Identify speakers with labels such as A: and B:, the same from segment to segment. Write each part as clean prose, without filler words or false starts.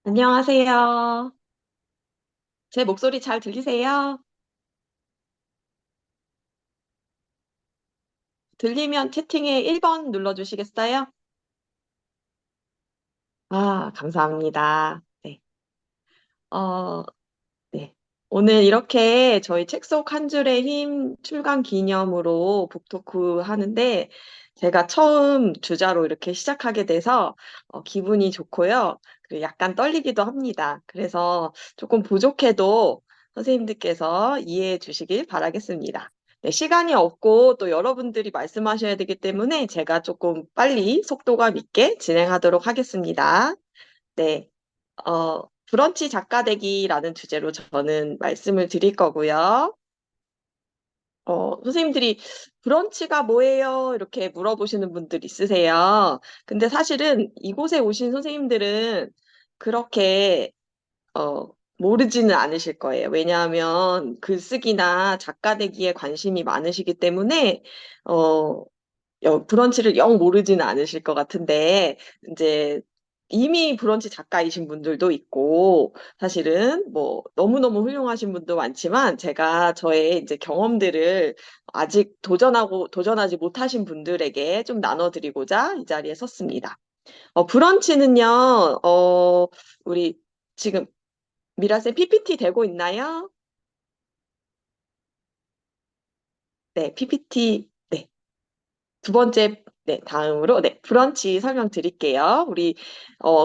A: 안녕하세요. 제 목소리 잘 들리세요? 들리면 채팅에 1번 눌러주시겠어요? 아, 감사합니다. 네. 어, 네. 오늘 이렇게 저희 책 속 한 줄의 힘 출간 기념으로 북토크 하는데 제가 처음 주자로 이렇게 시작하게 돼서 기분이 좋고요. 그리고 약간 떨리기도 합니다. 그래서 조금 부족해도 선생님들께서 이해해 주시길 바라겠습니다. 네, 시간이 없고 또 여러분들이 말씀하셔야 되기 때문에 제가 조금 빨리 속도감 있게 진행하도록 하겠습니다. 네. 브런치 작가되기라는 주제로 저는 말씀을 드릴 거고요. 선생님들이 브런치가 뭐예요? 이렇게 물어보시는 분들 있으세요. 근데 사실은 이곳에 오신 선생님들은 그렇게, 어, 모르지는 않으실 거예요. 왜냐하면 글쓰기나 작가되기에 관심이 많으시기 때문에, 어, 브런치를 영 모르지는 않으실 것 같은데, 이제 이미 브런치 작가이신 분들도 있고, 사실은 뭐 너무너무 훌륭하신 분도 많지만, 제가 저의 이제 경험들을 아직 도전하지 못하신 분들에게 좀 나눠드리고자 이 자리에 섰습니다. 브런치는요, 우리 지금 미라쌤 PPT 되고 있나요? 네, PPT. 네. 두 번째, 네, 다음으로, 네, 브런치 설명드릴게요. 우리,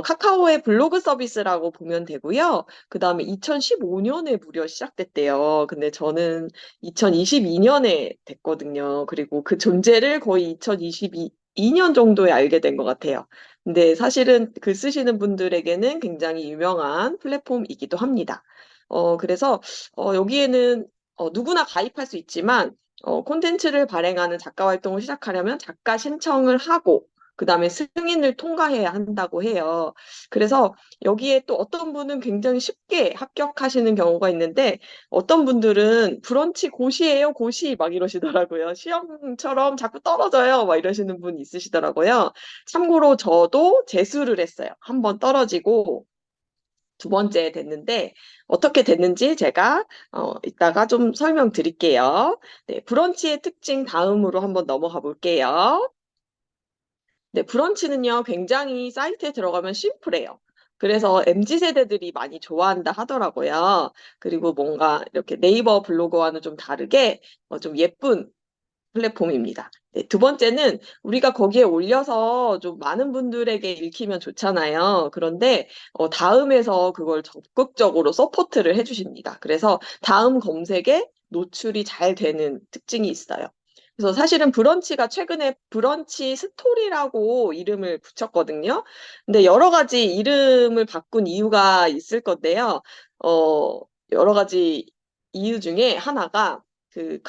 A: 카카오의 블로그 서비스라고 보면 되고요. 그 다음에 2015년에 무려 시작됐대요. 근데 저는 2022년에 됐거든요. 그리고 그 존재를 거의 2022년 정도에 알게 된 것 같아요. 근데 사실은 글 쓰시는 분들에게는 굉장히 유명한 플랫폼이기도 합니다. 그래서, 여기에는 누구나 가입할 수 있지만, 콘텐츠를 발행하는 작가 활동을 시작하려면 작가 신청을 하고, 그 다음에 승인을 통과해야 한다고 해요. 그래서 여기에 또 어떤 분은 굉장히 쉽게 합격하시는 경우가 있는데, 어떤 분들은 브런치 고시예요, 고시 막 이러시더라고요. 시험처럼 자꾸 떨어져요, 막 이러시는 분이 있으시더라고요. 참고로 저도 재수를 했어요. 한 번 떨어지고, 두 번째 됐는데 어떻게 됐는지 제가 이따가 좀 설명드릴게요. 네, 브런치의 특징 다음으로 한번 넘어가 볼게요. 네, 브런치는요, 굉장히 사이트에 들어가면 심플해요. 그래서 MZ 세대들이 많이 좋아한다 하더라고요. 그리고 뭔가 이렇게 네이버 블로그와는 좀 다르게 좀 예쁜 플랫폼입니다. 네, 두 번째는 우리가 거기에 올려서 좀 많은 분들에게 읽히면 좋잖아요. 그런데 다음에서 그걸 적극적으로 서포트를 해주십니다. 그래서 다음 검색에 노출이 잘 되는 특징이 있어요. 그래서 사실은 브런치가 최근에 브런치 스토리라고 이름을 붙였거든요. 근데 여러 가지 이름을 바꾼 이유가 있을 건데요. 어, 여러 가지 이유 중에 하나가 그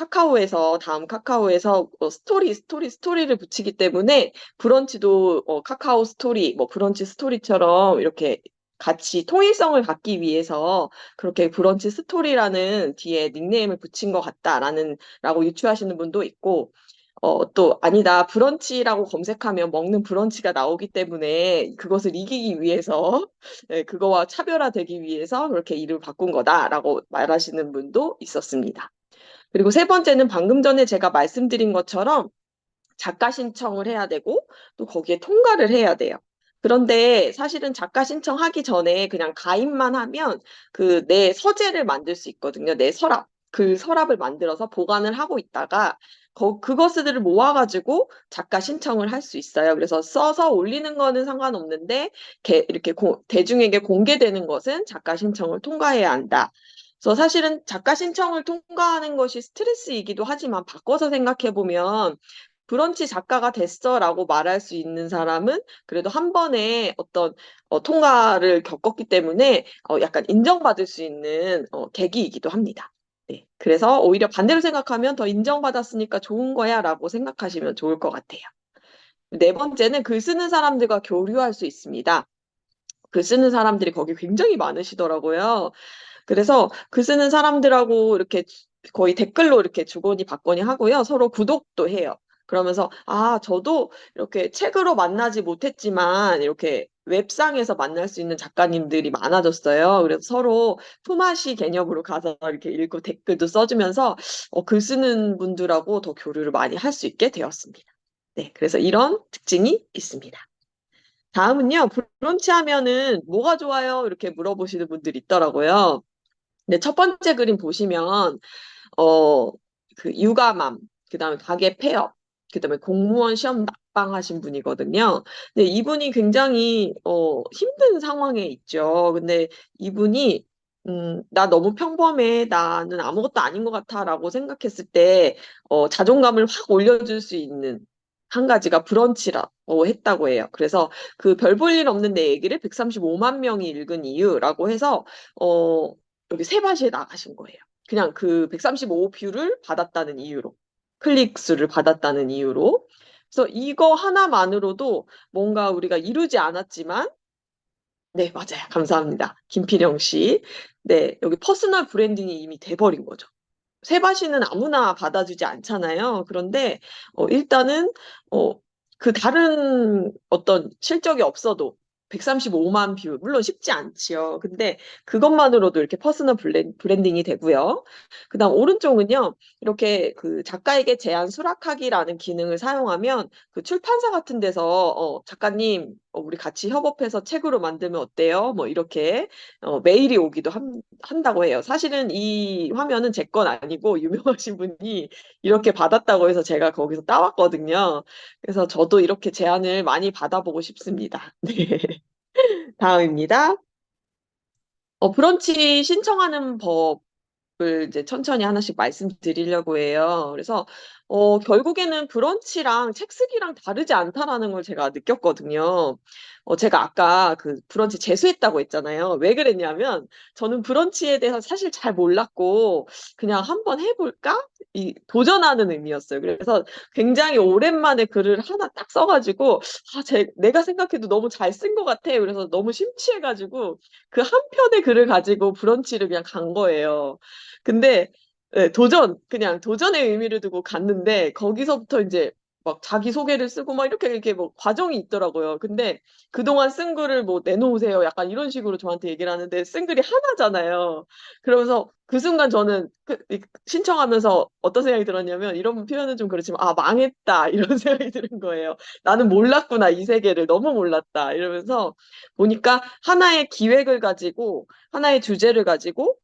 A: 다음 카카오에서 스토리를 붙이기 때문에 브런치도 카카오 스토리, 뭐 브런치 스토리처럼 이렇게 같이 통일성을 갖기 위해서 그렇게 브런치 스토리라는 뒤에 닉네임을 붙인 것 라고 유추하시는 분도 있고, 또 아니다. 브런치라고 검색하면 먹는 브런치가 나오기 때문에 그것을 이기기 위해서, 네, 그거와 차별화되기 위해서 그렇게 이름을 바꾼 거다라고 말하시는 분도 있었습니다. 그리고 세 번째는 방금 전에 제가 말씀드린 것처럼 작가 신청을 해야 되고 또 거기에 통과를 해야 돼요. 그런데 사실은 작가 신청하기 전에 그냥 가입만 하면 그 내 서재를 만들 수 있거든요. 내 서랍. 그 서랍을 만들어서 보관을 하고 있다가 그것들을 모아가지고 작가 신청을 할 수 있어요. 그래서 써서 올리는 거는 상관없는데 이렇게 대중에게 공개되는 것은 작가 신청을 통과해야 한다. 그래서 사실은 작가 신청을 통과하는 것이 스트레스이기도 하지만 바꿔서 생각해 보면 브런치 작가가 됐어라고 말할 수 있는 사람은 그래도 한 번에 어떤 통과를 겪었기 때문에 약간 인정받을 수 있는 계기이기도 합니다. 네. 그래서 오히려 반대로 생각하면 더 인정받았으니까 좋은 거야라고 생각하시면 좋을 것 같아요. 네 번째는 글 쓰는 사람들과 교류할 수 있습니다. 글 쓰는 사람들이 거기 굉장히 많으시더라고요. 그래서 글 쓰는 사람들하고 이렇게 거의 댓글로 이렇게 주거니 받거니 하고요. 서로 구독도 해요. 그러면서, 아, 저도 이렇게 책으로 만나지 못했지만, 이렇게 웹상에서 만날 수 있는 작가님들이 많아졌어요. 그래서 서로 품앗이 개념으로 가서 이렇게 읽고 댓글도 써주면서 글 쓰는 분들하고 더 교류를 많이 할 수 있게 되었습니다. 네, 그래서 이런 특징이 있습니다. 다음은요, 브런치 하면은 뭐가 좋아요? 이렇게 물어보시는 분들이 있더라고요. 네, 첫 번째 그림 보시면 어, 그 육아맘, 그다음에 가게 폐업, 그다음에 공무원 시험 낙방하신 분이거든요. 근데 이분이 굉장히 힘든 상황에 있죠. 근데 이분이 나 너무 평범해. 나는 아무것도 아닌 것 같아라고 생각했을 때 자존감을 확 올려줄 수 있는 한 가지가 브런치라고 했다고 해요. 그래서 그 별 볼 일 없는 내 얘기를 135만 명이 읽은 이유라고 해서 어, 여기 세바시에 나가신 거예요. 그냥 그 135뷰를 받았다는 이유로, 클릭 수를 받았다는 이유로. 그래서 이거 하나만으로도 뭔가 우리가 이루지 않았지만, 네, 맞아요. 감사합니다. 김필영 씨. 네, 여기 퍼스널 브랜딩이 이미 돼버린 거죠. 세바시는 아무나 받아주지 않잖아요. 그런데 일단은 어, 그 다른 어떤 실적이 없어도 135만 뷰, 물론 쉽지 않지요. 근데 그것만으로도 이렇게 퍼스널 브랜딩이 되고요. 그다음 오른쪽은요. 이렇게 그 작가에게 제안 수락하기라는 기능을 사용하면 그 출판사 같은 데서 작가님 우리 같이 협업해서 책으로 만들면 어때요? 뭐 이렇게 메일이 오기도 한다고 해요. 사실은 이 화면은 제 건 아니고 유명하신 분이 이렇게 받았다고 해서 제가 거기서 따왔거든요. 그래서 저도 이렇게 제안을 많이 받아보고 싶습니다. 네. 다음입니다. 브런치 신청하는 법을 이제 천천히 하나씩 말씀드리려고 해요. 그래서 결국에는 브런치랑 책 쓰기랑 다르지 않다라는 걸 제가 느꼈거든요. 제가 아까 그 브런치 재수했다고 했잖아요. 왜 그랬냐면 저는 브런치에 대해서 사실 잘 몰랐고 그냥 한번 해볼까? 이 도전하는 의미였어요. 그래서 굉장히 오랜만에 글을 하나 딱 써가지고 내가 생각해도 너무 잘 쓴 것 같아. 그래서 너무 심취해가지고 그 한 편의 글을 가지고 브런치를 그냥 간 거예요. 근데 네, 그냥 도전의 의미를 두고 갔는데 거기서부터 이제 막 자기소개를 쓰고 막 이렇게 뭐 과정이 있더라고요. 근데 그동안 쓴 글을 뭐 내놓으세요. 약간 이런 식으로 저한테 얘기를 하는데 쓴 글이 하나잖아요. 그러면서 그 순간 저는 신청하면서 어떤 생각이 들었냐면 이런 표현은 좀 그렇지만 아, 망했다. 이런 생각이 드는 거예요. 나는 몰랐구나. 이 세계를 너무 몰랐다. 이러면서 보니까 하나의 기획을 가지고 하나의 주제를 가지고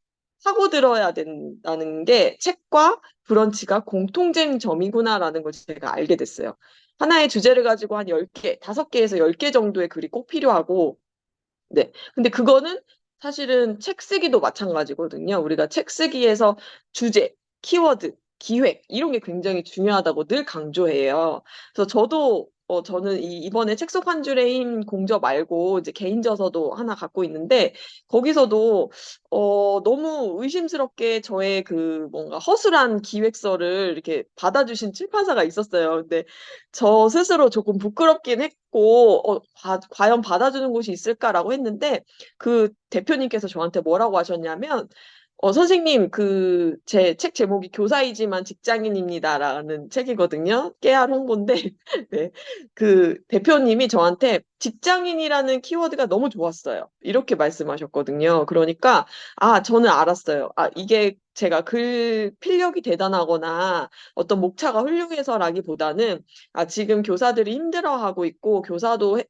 A: 하고 들어야 된다는 게 책과 브런치가 공통된 점이구나라는 걸 제가 알게 됐어요. 하나의 주제를 가지고 한 10개, 5개에서 10개 정도의 글이 꼭 필요하고, 네. 근데 그거는 사실은 책 쓰기도 마찬가지거든요. 우리가 책 쓰기에서 주제, 키워드, 기획, 이런 게 굉장히 중요하다고 늘 강조해요. 그래서 저는 이번에 책 속 한 줄의 힘 공저 말고 이제 개인 저서도 하나 갖고 있는데, 거기서도, 너무 의심스럽게 저의 그 뭔가 허술한 기획서를 이렇게 받아주신 출판사가 있었어요. 근데 저 스스로 조금 부끄럽긴 했고, 과연 받아주는 곳이 있을까라고 했는데, 그 대표님께서 저한테 뭐라고 하셨냐면, 선생님, 제 책 제목이 교사이지만 직장인입니다라는 책이거든요. 깨알 홍보인데, 네. 그 대표님이 저한테 직장인이라는 키워드가 너무 좋았어요. 이렇게 말씀하셨거든요. 그러니까, 저는 알았어요. 이게 제가 글 필력이 대단하거나 어떤 목차가 훌륭해서라기보다는 지금 교사들이 힘들어하고 있고 교사도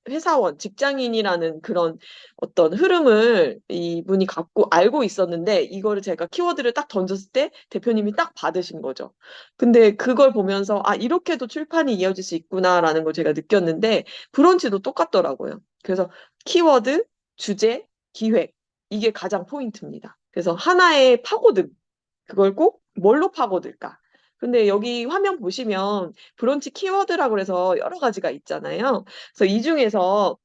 A: 회사원, 직장인이라는 그런 어떤 흐름을 이분이 갖고 알고 있었는데 이거를 제가 키워드를 딱 던졌을 때 대표님이 딱 받으신 거죠. 근데 그걸 보면서 이렇게도 출판이 이어질 수 있구나라는 걸 제가 느꼈는데 브런치도 똑같더라고요. 그래서 키워드, 주제, 기획 이게 가장 포인트입니다. 그래서 하나의 파고들 그걸 꼭 뭘로 파고들까? 근데 여기 화면 보시면 브런치 키워드라고 해서 여러 가지가 있잖아요. 그래서 이 중에서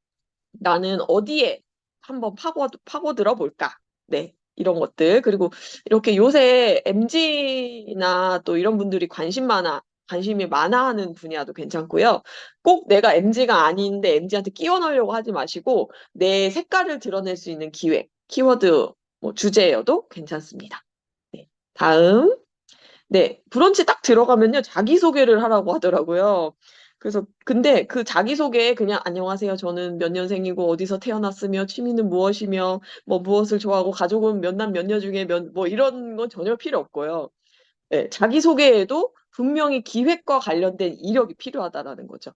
A: 나는 어디에 한번 파고들어 볼까? 네. 이런 것들. 그리고 이렇게 요새 MZ나 또 이런 분들이 관심이 많아 하는 분야도 괜찮고요. 꼭 내가 MZ가 아닌데 MZ한테 끼워 넣으려고 하지 마시고 내 색깔을 드러낼 수 있는 기획, 키워드, 뭐 주제여도 괜찮습니다. 네. 다음. 네, 브런치 딱 들어가면요, 자기소개를 하라고 하더라고요. 그래서 근데 그 자기소개에 그냥 안녕하세요. 저는 몇 년생이고 어디서 태어났으며 취미는 무엇이며 뭐 무엇을 좋아하고 가족은 몇 남 몇 녀 중에 몇 뭐 이런 건 전혀 필요 없고요. 예, 자기소개에도 분명히 기획과 관련된 이력이 필요하다라는 거죠.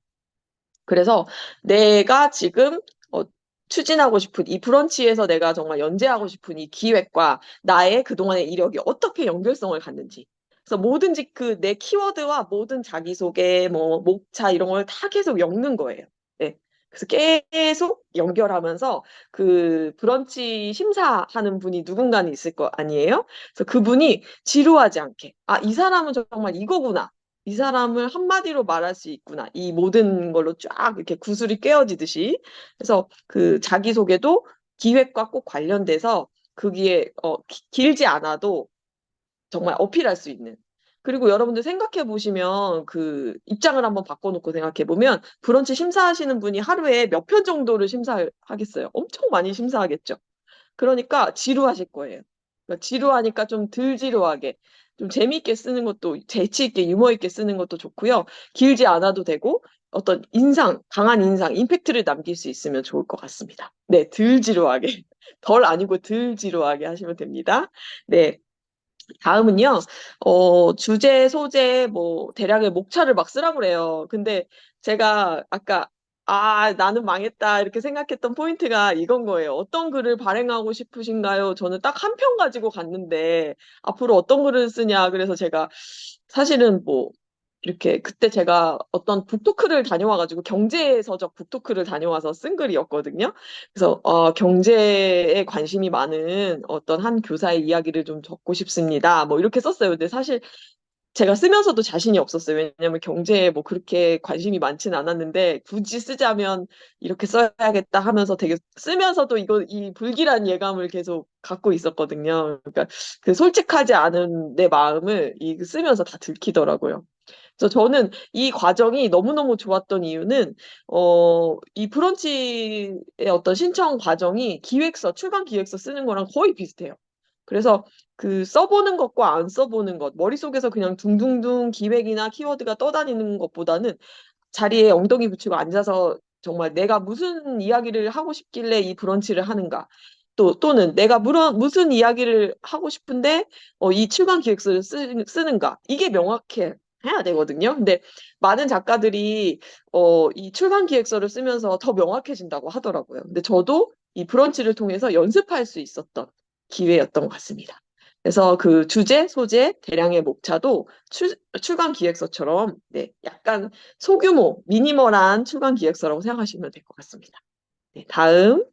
A: 그래서 내가 지금 어, 추진하고 싶은 이 브런치에서 내가 정말 연재하고 싶은 이 기획과 나의 그동안의 이력이 어떻게 연결성을 갖는지. 그래서 뭐든지 그 내 키워드와 모든 자기소개, 뭐 목차 이런 걸 다 계속 엮는 거예요. 네. 그래서 계속 연결하면서 그 브런치 심사하는 분이 누군가는 있을 거 아니에요? 그래서 그분이 지루하지 않게, 아, 이 사람은 정말 이거구나. 이 사람을 한마디로 말할 수 있구나. 이 모든 걸로 쫙 이렇게 구슬이 꿰어지듯이. 그래서 그 자기소개도 기획과 꼭 관련돼서 거기에 길지 않아도 정말 어필할 수 있는. 그리고 여러분들 생각해 보시면 그 입장을 한번 바꿔놓고 생각해 보면 브런치 심사하시는 분이 하루에 몇 편 정도를 심사하겠어요? 엄청 많이 심사하겠죠. 그러니까 지루하실 거예요. 그러니까 지루하니까 좀 덜 지루하게, 좀 재미있게 쓰는 것도, 재치 있게, 유머 있게 쓰는 것도 좋고요. 길지 않아도 되고, 어떤 인상, 강한 인상, 임팩트를 남길 수 있으면 좋을 것 같습니다. 네, 덜 지루하게. 덜 아니고 덜 지루하게 하시면 됩니다. 네. 다음은요, 주제, 소재, 뭐, 대략의 목차를 막 쓰라고 그래요. 근데 제가 아까, 아, 나는 망했다, 이렇게 생각했던 포인트가 이건 거예요. 어떤 글을 발행하고 싶으신가요? 저는 딱 한 편 가지고 갔는데, 앞으로 어떤 글을 쓰냐. 그래서 제가 사실은 뭐, 이렇게 그때 제가 어떤 북토크를 다녀와가지고 경제서적 북토크를 다녀와서 쓴 글이었거든요. 그래서 경제에 관심이 많은 어떤 한 교사의 이야기를 좀 적고 싶습니다. 뭐 이렇게 썼어요. 근데 사실 제가 쓰면서도 자신이 없었어요. 왜냐면 경제에 뭐 그렇게 관심이 많지는 않았는데 굳이 쓰자면 이렇게 써야겠다 하면서 되게 쓰면서도 이 불길한 예감을 계속 갖고 있었거든요. 그러니까 그 솔직하지 않은 내 마음을 쓰면서 다 들키더라고요. 그래서 저는 이 과정이 너무너무 좋았던 이유는, 이 브런치의 어떤 신청 과정이 출간 기획서 쓰는 거랑 거의 비슷해요. 그래서 그 써보는 것과 안 써보는 것, 머릿속에서 그냥 둥둥둥 기획이나 키워드가 떠다니는 것보다는 자리에 엉덩이 붙이고 앉아서 정말 내가 무슨 이야기를 하고 싶길래 이 브런치를 하는가. 또는 내가 무슨 이야기를 하고 싶은데 이 출간 기획서를 쓰는가. 이게 명확해. 해야 되거든요. 근데 많은 작가들이 이 출간 기획서를 쓰면서 더 명확해진다고 하더라고요. 근데 저도 이 브런치를 통해서 연습할 수 있었던 기회였던 것 같습니다. 그래서 그 주제, 소재, 대량의 목차도 출간 기획서처럼 네, 약간 소규모, 미니멀한 출간 기획서라고 생각하시면 될 것 같습니다. 네, 다음.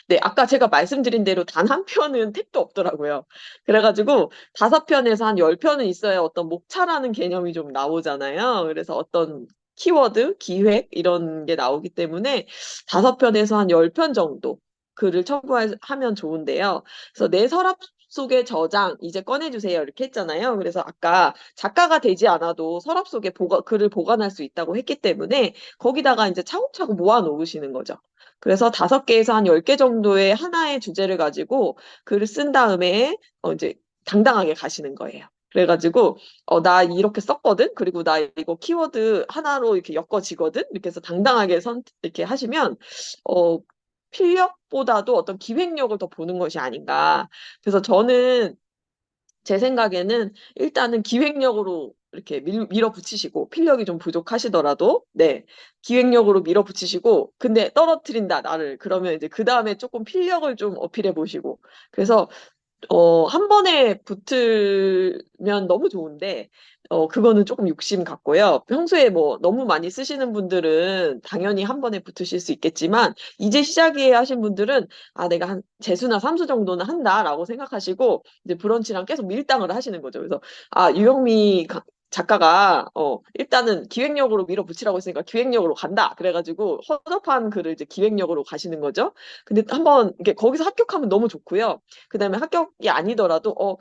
A: 네, 아까 제가 말씀드린 대로 단 한 편은 택도 없더라고요. 그래가지고 5편에서 한 10편은 있어야 어떤 목차라는 개념이 좀 나오잖아요. 그래서 어떤 키워드, 기획 이런 게 나오기 때문에 5편에서 한 10편 정도 글을 첨부하면 좋은데요. 그래서 내 서랍 속에 저장 이제 꺼내주세요 이렇게 했잖아요. 그래서 아까 작가가 되지 않아도 서랍 속에 글을 보관할 수 있다고 했기 때문에 거기다가 이제 차곡차곡 모아 놓으시는 거죠. 그래서 5개에서 한 10개 정도의 하나의 주제를 가지고 글을 쓴 다음에 이제 당당하게 가시는 거예요. 그래가지고 나 이렇게 썼거든. 그리고 나 이거 키워드 하나로 이렇게 엮어지거든. 이렇게 해서 당당하게 이렇게 하시면 어, 필력보다도 어떤 기획력을 더 보는 것이 아닌가. 그래서 저는 제 생각에는 일단은 기획력으로 이렇게 밀어붙이시고 필력이 좀 부족하시더라도 네 기획력으로 밀어붙이시고 근데 떨어뜨린다 나를 그러면 이제 그 다음에 조금 필력을 좀 어필해 보시고 그래서 한 번에 붙으면 너무 좋은데, 그거는 조금 욕심 같고요. 평소에 뭐 너무 많이 쓰시는 분들은 당연히 한 번에 붙으실 수 있겠지만, 이제 시작이에요 하신 분들은, 아, 내가 한 재수나 삼수 정도는 한다라고 생각하시고, 이제 브런치랑 계속 밀당을 하시는 거죠. 그래서, 아, 작가가 일단은 기획력으로 밀어붙이라고 했으니까 기획력으로 간다. 그래가지고 허접한 글을 이제 기획력으로 가시는 거죠. 근데 한번 이게 거기서 합격하면 너무 좋고요. 그다음에 합격이 아니더라도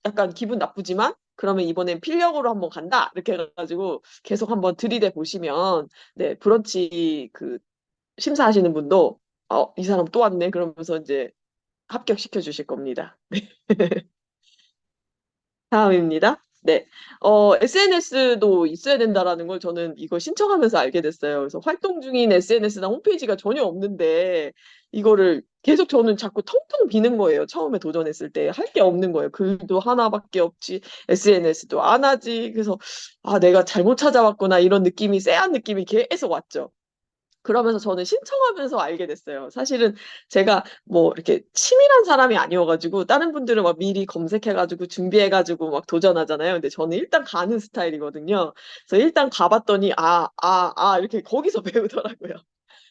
A: 약간 기분 나쁘지만 그러면 이번엔 필력으로 한번 간다 이렇게 해가지고 계속 한번 들이대 보시면 네 브런치 그 심사하시는 분도 이 사람 또 왔네 그러면서 이제 합격시켜 주실 겁니다. 다음입니다. 네. SNS도 있어야 된다라는 걸 저는 이거 신청하면서 알게 됐어요. 그래서 활동 중인 SNS나 홈페이지가 전혀 없는데 이거를 계속 저는 자꾸 텅텅 비는 거예요. 처음에 도전했을 때 할 게 없는 거예요. 글도 하나밖에 없지, SNS도 안 하지. 그래서 아, 내가 잘못 찾아왔구나 이런 느낌이 쎄한 느낌이 계속 왔죠. 그러면서 저는 신청하면서 알게 됐어요. 사실은 제가 뭐 이렇게 치밀한 사람이 아니어가지고 다른 분들은 막 미리 검색해가지고 준비해가지고 막 도전하잖아요. 근데 저는 일단 가는 스타일이거든요. 그래서 일단 가봤더니 이렇게 거기서 배우더라고요.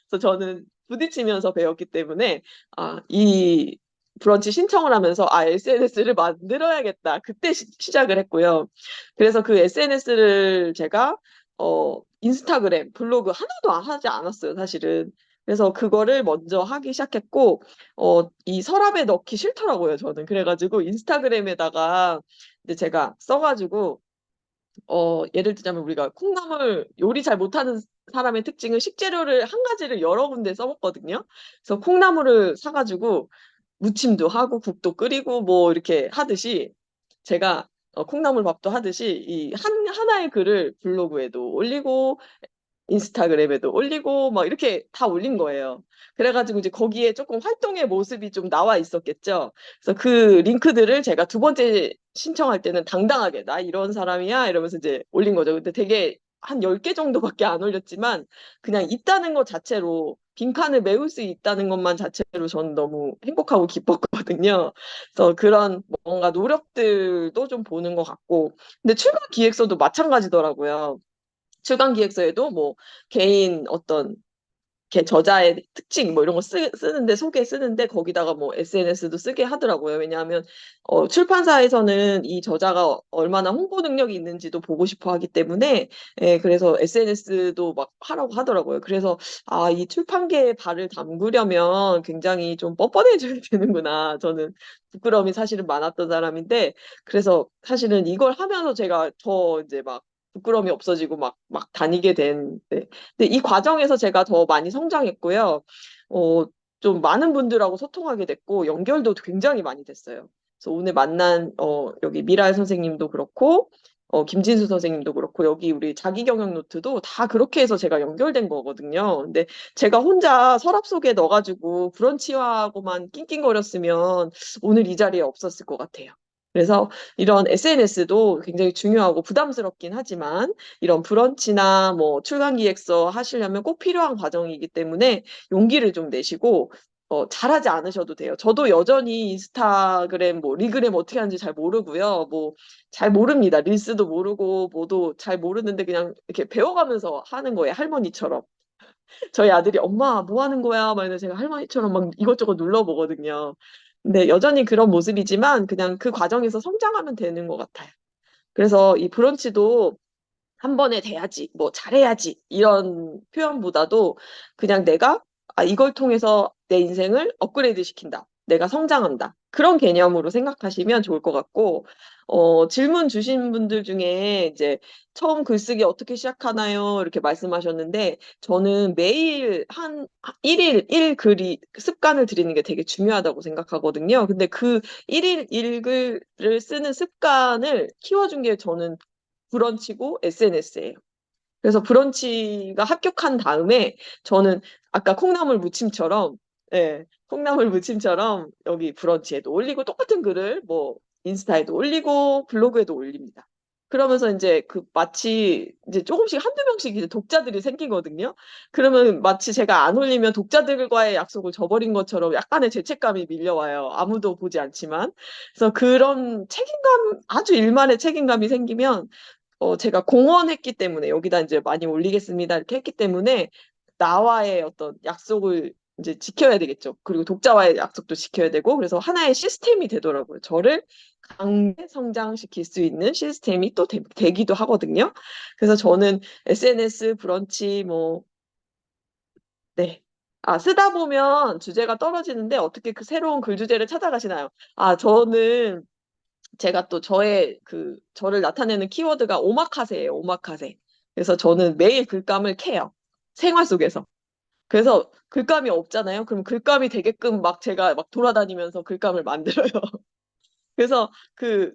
A: 그래서 저는 부딪히면서 배웠기 때문에 이 브런치 신청을 하면서 SNS를 만들어야겠다. 그때 시작을 했고요. 그래서 그 SNS를 제가 인스타그램, 블로그 하나도 하지 않았어요, 사실은. 그래서 그거를 먼저 하기 시작했고 이 서랍에 넣기 싫더라고요, 저는. 그래가지고 인스타그램에다가 이제 제가 써가지고 예를 들자면 우리가 콩나물 요리 잘 못하는 사람의 특징은 식재료를 한 가지를 여러 군데 써먹거든요. 그래서 콩나물을 사가지고 무침도 하고 국도 끓이고 뭐 이렇게 하듯이 제가 콩나물 밥도 하듯이 이 하나의 글을 블로그에도 올리고 인스타그램에도 올리고 막 이렇게 다 올린 거예요. 그래가지고 이제 거기에 조금 활동의 모습이 좀 나와 있었겠죠. 그래서 그 링크들을 제가 두 번째 신청할 때는 당당하게 나 이런 사람이야 이러면서 이제 올린 거죠. 근데 되게 한 10개 정도밖에 안 올렸지만 그냥 있다는 것 자체로 빈칸을 메울 수 있다는 것만 자체로 저는 너무 행복하고 기뻤거든요. 그래서 그런 뭔가 노력들도 좀 보는 것 같고 근데 출간 기획서도 마찬가지더라고요. 출간 기획서에도 뭐 개인 어떤 저자의 특징 뭐 이런 거 쓰는데 소개 쓰는데 거기다가 뭐 SNS도 쓰게 하더라고요. 왜냐하면 출판사에서는 이 저자가 얼마나 홍보 능력이 있는지도 보고 싶어 하기 때문에 그래서 SNS도 막 하라고 하더라고요. 그래서 이 출판계에 발을 담그려면 굉장히 좀 뻔뻔해져야 되는구나. 저는 부끄러움이 사실은 많았던 사람인데 그래서 사실은 이걸 하면서 제가 더 이제 막 부끄러움이 없어지고 막 다니게 된 네. 근데 이 과정에서 제가 더 많이 성장했고요. 어, 좀 많은 분들하고 소통하게 됐고, 연결도 굉장히 많이 됐어요. 그래서 오늘 만난, 여기 미랄 선생님도 그렇고, 김진수 선생님도 그렇고, 여기 우리 자기경영 노트도 다 그렇게 해서 제가 연결된 거거든요. 근데 제가 혼자 서랍 속에 넣어가지고 브런치하고만 낑낑거렸으면 오늘 이 자리에 없었을 것 같아요. 그래서 이런 SNS도 굉장히 중요하고 부담스럽긴 하지만 이런 브런치나 뭐 출간 기획서 하시려면 꼭 필요한 과정이기 때문에 용기를 좀 내시고 잘하지 않으셔도 돼요. 저도 여전히 인스타그램 뭐 리그램 어떻게 하는지 잘 모르고요. 뭐 잘 모릅니다. 릴스도 모르고 뭐도 잘 모르는데 그냥 이렇게 배워가면서 하는 거예요. 할머니처럼. 저희 아들이 엄마 뭐 하는 거야? 막 이러면 제가 할머니처럼 막 이것저것 눌러보거든요. 근데 여전히 그런 모습이지만 그냥 그 과정에서 성장하면 되는 것 같아요. 그래서 이 브런치도 한 번에 돼야지, 뭐 잘해야지 이런 표현보다도 그냥 내가 이걸 통해서 내 인생을 업그레이드 시킨다. 내가 성장한다. 그런 개념으로 생각하시면 좋을 것 같고, 질문 주신 분들 중에 이제 처음 글쓰기 어떻게 시작하나요? 이렇게 말씀하셨는데, 저는 매일 한 1일 1글이 습관을 들이는 게 되게 중요하다고 생각하거든요. 근데 그 1일 1글을 쓰는 습관을 키워준 게 저는 브런치고 SNS예요. 그래서 브런치가 합격한 다음에 저는 아까 콩나물 무침처럼 콩나물 무침처럼 여기 브런치에도 올리고 똑같은 글을 뭐 인스타에도 올리고 블로그에도 올립니다. 그러면서 이제 그 마치 이제 조금씩 한두 명씩 이제 독자들이 생기거든요. 그러면 마치 제가 안 올리면 독자들과의 약속을 저버린 것처럼 약간의 죄책감이 밀려와요. 아무도 보지 않지만. 그래서 그런 책임감, 아주 일말의 책임감이 생기면 제가 공언했기 때문에 여기다 이제 많이 올리겠습니다. 이렇게 했기 때문에 나와의 어떤 약속을 이제 지켜야 되겠죠. 그리고 독자와의 약속도 지켜야 되고 그래서 하나의 시스템이 되더라고요. 저를 강제 성장시킬 수 있는 시스템이 또 되기도 하거든요. 그래서 저는 SNS 브런치 뭐 네. 쓰다 보면 주제가 떨어지는데 어떻게 그 새로운 글 주제를 찾아가시나요? 저는 제가 또 저를 나타내는 키워드가 오마카세예요, 오마카세. 그래서 저는 매일 글감을 캐요. 생활 속에서. 그래서 글감이 없잖아요. 그럼 글감이 되게끔 막 제가 막 돌아다니면서 글감을 만들어요. 그래서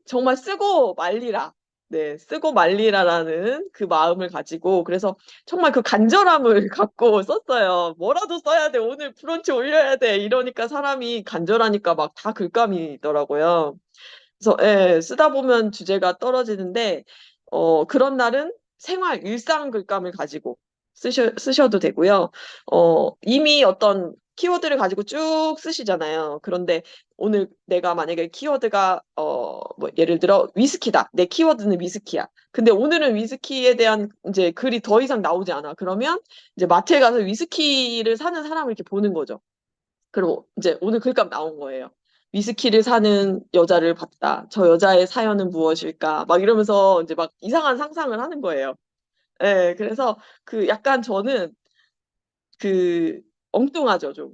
A: 정말 쓰고 말리라. 네, 쓰고 말리라라는 그 마음을 가지고, 그래서 정말 그 간절함을 갖고 썼어요. 뭐라도 써야 돼. 오늘 브런치 올려야 돼. 이러니까 사람이 간절하니까 막 다 글감이더라고요. 그래서 예, 쓰다 보면 주제가 떨어지는데 그런 날은 생활 일상 글감을 가지고 쓰셔도 되고요. 이미 어떤 키워드를 가지고 쭉 쓰시잖아요. 그런데 오늘 내가 만약에 키워드가 뭐 예를 들어 위스키다. 내 키워드는 위스키야. 근데 오늘은 위스키에 대한 이제 글이 더 이상 나오지 않아. 그러면 이제 마트에 가서 위스키를 사는 사람을 이렇게 보는 거죠. 그리고 이제 오늘 글감 나온 거예요. 위스키를 사는 여자를 봤다. 저 여자의 사연은 무엇일까? 막 이러면서 이제 막 이상한 상상을 하는 거예요. 예, 그래서 그 약간 저는 그 엉뚱하죠, 좀.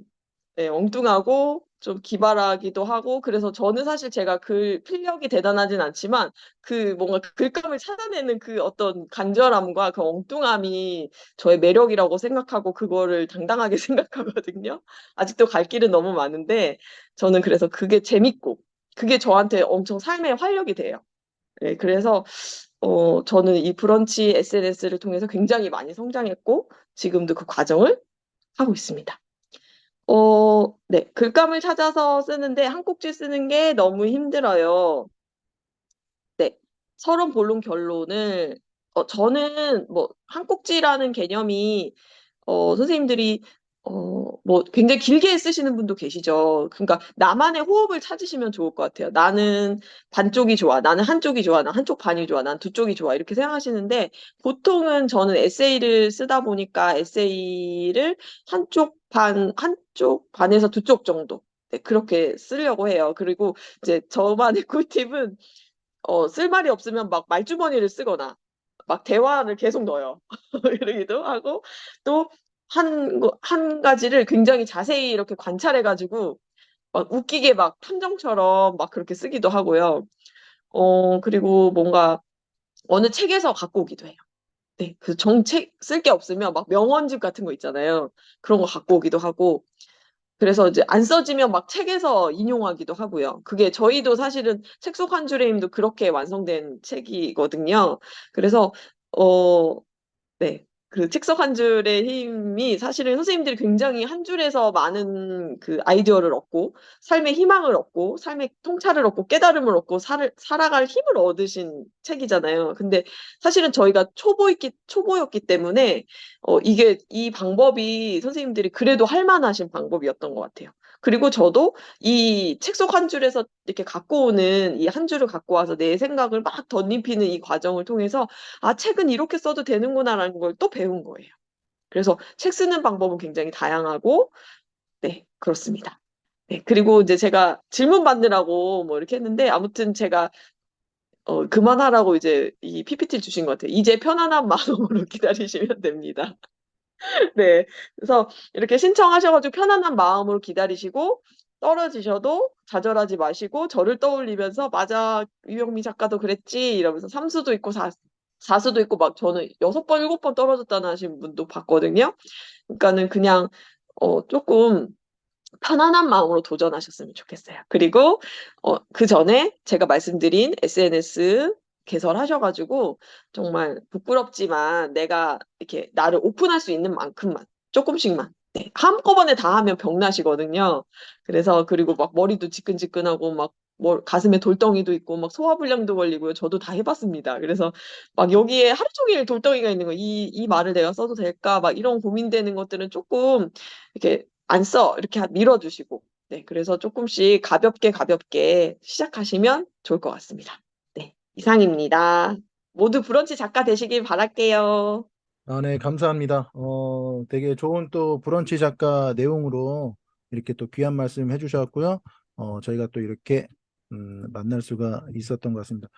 A: 네, 엉뚱하고 좀 기발하기도 하고 그래서 저는 사실 제가 글 필력이 대단하진 않지만 그 뭔가 그 글감을 찾아내는 그 어떤 간절함과 그 엉뚱함이 저의 매력이라고 생각하고 그거를 당당하게 생각하거든요. 아직도 갈 길은 너무 많은데 저는 그래서 그게 재밌고 그게 저한테 엄청 삶의 활력이 돼요. 네, 그래서 저는 이 브런치 SNS를 통해서 굉장히 많이 성장했고 지금도 그 과정을 하고 있습니다. 네. 글감을 찾아서 쓰는데 한 꼭지 쓰는 게 너무 힘들어요. 네. 서론, 본론, 결론을 저는 뭐 한 꼭지라는 개념이 선생님들이 뭐 굉장히 길게 쓰시는 분도 계시죠. 그러니까 나만의 호흡을 찾으시면 좋을 것 같아요. '나는 반쪽이 좋아. 나는 한쪽이 좋아. 난 한쪽 반이 좋아. 난 두 쪽이 좋아.' 이렇게 생각하시는데 보통은 저는 에세이를 쓰다 보니까 에세이를 한쪽 반에서 두 쪽 정도 네 그렇게 쓰려고 해요. 그리고 이제 저만의 꿀팁은 쓸 말이 없으면 막 말주머니를 쓰거나 막 대화를 계속 넣어요. 이러기도 하고 또 한 가지를 굉장히 자세히 이렇게 관찰해 가지고 막 웃기게 막 탐정처럼 막 그렇게 쓰기도 하고요. 그리고 뭔가 어느 책에서 갖고 오기도 해요. 네. 그 정책 쓸 게 없으면 막 명언집 같은 거 있잖아요. 그런 거 갖고 오기도 하고 그래서 이제 안 써지면 막 책에서 인용하기도 하고요. 그게 저희도 사실은 책 속 한 줄의 힘도 그렇게 완성된 책이거든요. 그래서 어 네. 그 책 속 한 줄의 힘이 사실은 선생님들이 굉장히 한 줄에서 많은 그 아이디어를 얻고 삶의 희망을 얻고 삶의 통찰을 얻고 깨달음을 얻고 살아갈 힘을 얻으신 책이잖아요. 근데 사실은 저희가 초보였기 때문에 이게 이 방법이 선생님들이 그래도 할 만하신 방법이었던 것 같아요. 그리고 저도 이 책 속 한 줄에서 이렇게 갖고 오는 이 한 줄을 갖고 와서 내 생각을 막 덧입히는 이 과정을 통해서 '아 책은 이렇게 써도 되는구나.'라는 걸 또 배운 거예요. 그래서 책 쓰는 방법은 굉장히 다양하고 네 그렇습니다. 네 그리고 이제 제가 질문 받느라고 뭐 이렇게 했는데 아무튼 제가 그만하라고 이제 이 PPT를 주신 것 같아요. 이제 편안한 마음으로 기다리시면 됩니다. 네. 그래서 이렇게 신청하셔 가지고 편안한 마음으로 기다리시고 떨어지셔도 좌절하지 마시고 저를 떠올리면서 "맞아. 유영미 작가도 그랬지." 이러면서 3 수도 있고 4 수도 있고 막 저는 6 번, 7번 떨어졌다는 하신 분도 봤거든요. 그러니까는 그냥 쪼끔 편안한 마음으로 도전하셨으면 좋겠어요. 그리고 그전에 제가 말씀드린 SNS 개설하셔 가지고 정말 부끄럽지만 내가 이렇게 나를 오픈할 수 있는 만큼만 쪼끔씩만 네 한꺼번에 다 하면 병나시거든요. 그래서 그리고 막 머리도 지끈지끈하고 막 뭐 가슴에 돌덩이도 있고 막 소화불량도 걸리고요. 저도 다 해 봤습니다. 그래서 막 여기에 하루 종일 돌덩이가 있는 거예요. '이 말을 내가 써도 될까?' 막 이런 고민되는 것들은 쪼끔 이렇게 "안 써." 이렇게 밀어 두시고 네 그래서 쪼끔씩 가볍게, 가볍게 시작하시면 좋을 것 같습니다. 네 이상입니다. 모두 브런치 작가 되시길 바랄게요.
B: 아 네 감사합니다. 되게 좋은 또 브런치 작가 내용으로 이렇게 또 귀한 말씀 해 주셨고요. 저희가 또 이렇게 만날 수가 있었던 것 같습니다.